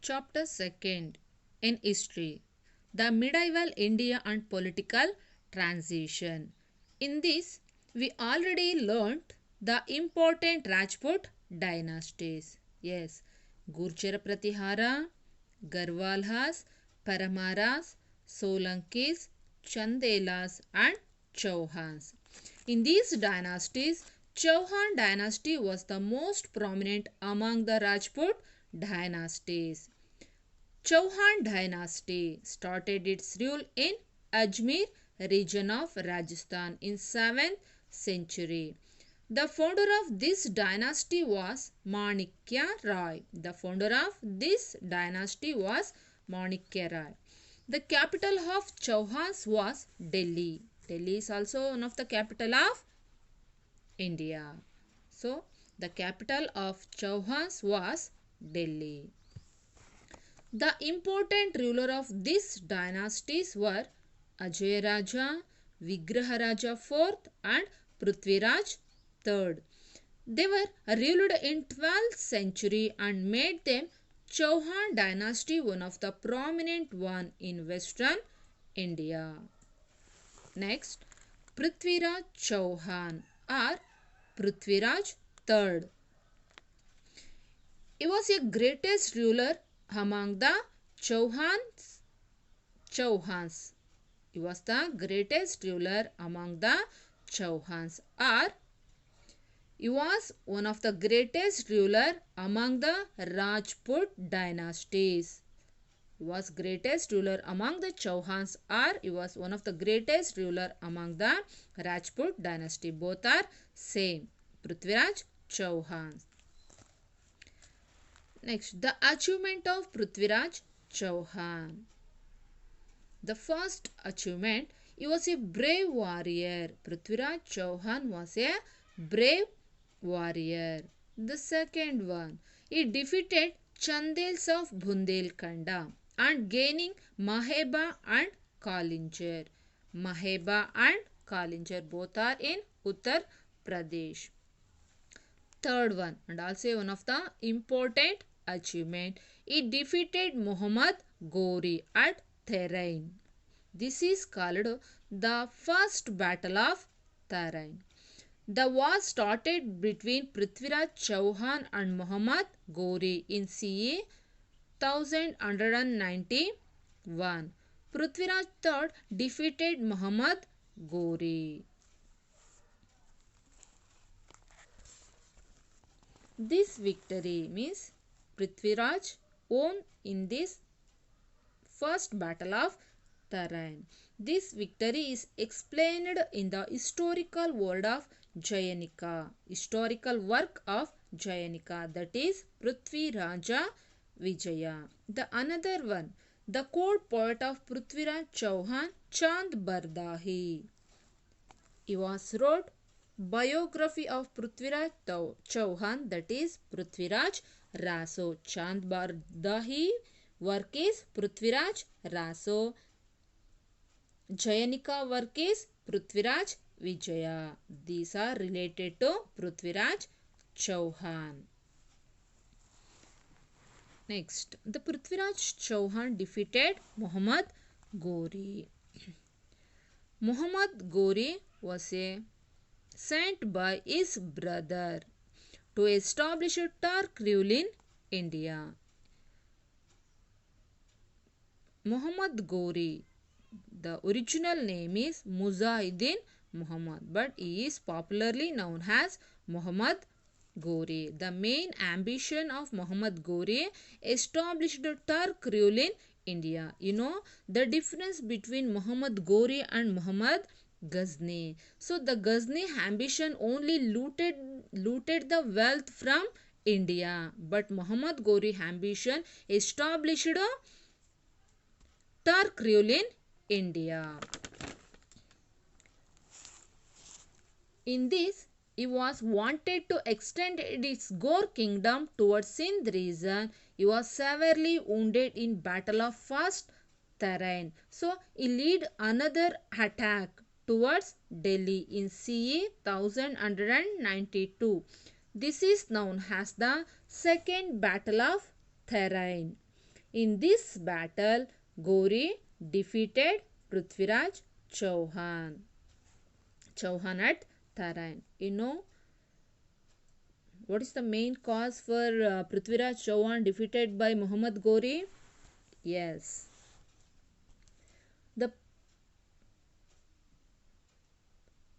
Chapter 2 in History, the Medieval India and Political Transition. In this, we already learnt the important Rajput dynasties. Yes, Gurjara Pratihara, Garwalhas, Paramaras, Solankis, Chandelas and Chauhans. In these dynasties, Chauhan dynasty was the most prominent among the Rajput dynasties. Chauhan dynasty started its rule in Ajmer region of Rajasthan in 7th century. The founder of this dynasty was Manikya Rai. The founder of this dynasty was Manikya Rai. The capital of Chauhans was Delhi. Delhi is also one of the capital of India. So, the capital of Chauhans was Delhi. The important ruler of these dynasties were Ajay Raja, Vigraha Raja IV and Prithviraj III. They were ruled in 12th century and made them Chauhan dynasty one of the prominent one in western India. Next, Prithviraj Chauhan or Prithviraj III. He was the greatest ruler among the Chauhans. He was the greatest ruler among the Chauhans, or he was one of the greatest ruler among the Rajput dynasties. He was greatest ruler among the Chauhans, or he was one of the greatest ruler among the Rajput dynasty. Both are same. Prithviraj Chauhan. Next, the achievement of Prithviraj Chauhan. The first achievement, he was a brave warrior. Prithviraj Chauhan was a brave warrior. The second one, he defeated Chandels of Bundelkhanda and gaining Maheba and Kalinjar. Maheba and Kalinjar both are in Uttar Pradesh. Third one, and also one of the important achievement, he defeated Muhammad Ghori at Therain. This is called the first battle of Therain. The war started between Prithviraj Chauhan and Muhammad Ghori in CE 1191. Prithviraj III defeated Muhammad Ghori. This victory means Prithviraj won in this first battle of Therain. This victory is explained in the historical word of Jayanika, historical work of Jayanika, that is Prithviraja Vijaya. The another one, the court poet of Prithviraj Chauhan, Chand Bardahi. He was wrote biography of Prithviraj Chauhan, that is Prithviraj Raso. Chand Bardahi work is Prithviraj Raso. Jayanika work is Prithviraj Vijaya. These are related to Prithviraj Chauhan. Next, the Prithviraj Chauhan defeated Muhammad Ghori. Muhammad Ghori was sent by his brother to establish a Turk rule in India. Muhammad Ghori, the original name is Muzahidin Muhammad, but he is popularly known as Muhammad Ghori. The main ambition of Muhammad Ghori established a Turk rule in India. You know the difference between Muhammad Ghori and Muhammad Ghazni. So the Ghazni ambition only looted the wealth from India, but Muhammad Ghori ambition established a Turk rule in India. In this, he was wanted to extend its Ghor kingdom towards Sindh region. He was severely wounded in battle of first Therain. So he led another attack towards Delhi in CE 1192. This is known as the Second Battle of Therain. In this battle, Gauri defeated Prithviraj Chauhan. Chauhan at Tarain. You know what is the main cause for Prithviraj Chauhan defeated by Muhammad Gauri? Yes. The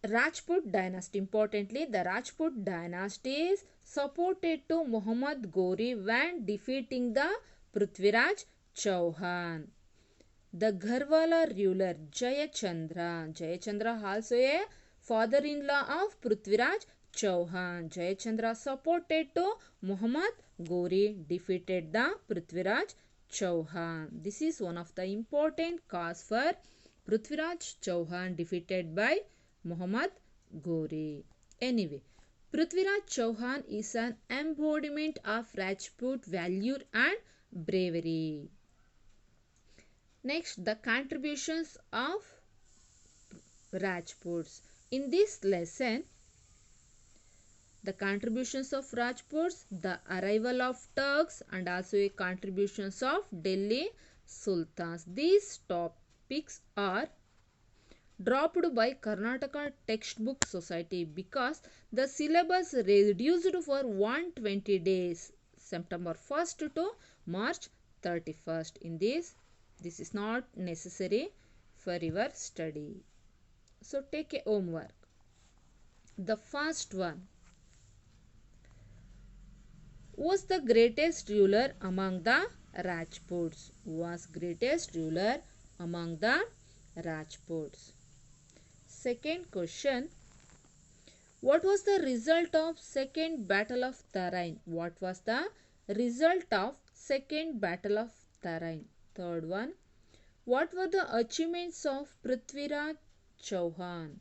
Rajput dynasty. Importantly, the Rajput dynasty is supported to Muhammad Gauri when defeating the Prithviraj Chauhan. The Gharwala ruler Jayachandra also a father-in-law of Prithviraj Chauhan. Jayachandra supported to Muhammad Gauri defeated the Prithviraj Chauhan. This is one of the important cause for Prithviraj Chauhan defeated by Muhammad Gauri. Anyway, Prithviraj Chauhan is an embodiment of Rajput value and bravery. Next, the contributions of Rajputs. In this lesson, the contributions of Rajputs, the arrival of Turks, and also a contributions of Delhi Sultans. These topics are dropped by Karnataka Textbook Society because the syllabus reduced for 120 days, September 1st to March 31st. In this is not necessary for your study. So take a homework. The first one was the greatest ruler among the Rajputs. Was greatest ruler among the Rajputs. Second question. What was the result of second battle of Tarain? What was the result of second battle of Tarain? Third one. What were the achievements of Prithviraj Chauhan?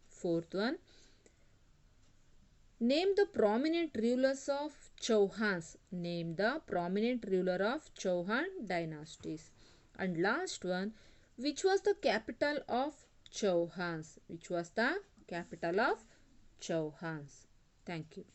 Fourth one. Name the prominent rulers of Chauhans. Name the prominent ruler of Chauhan dynasties. And last one. Which was the capital of Chauhans? Which was the capital of Chauhans? Thank you.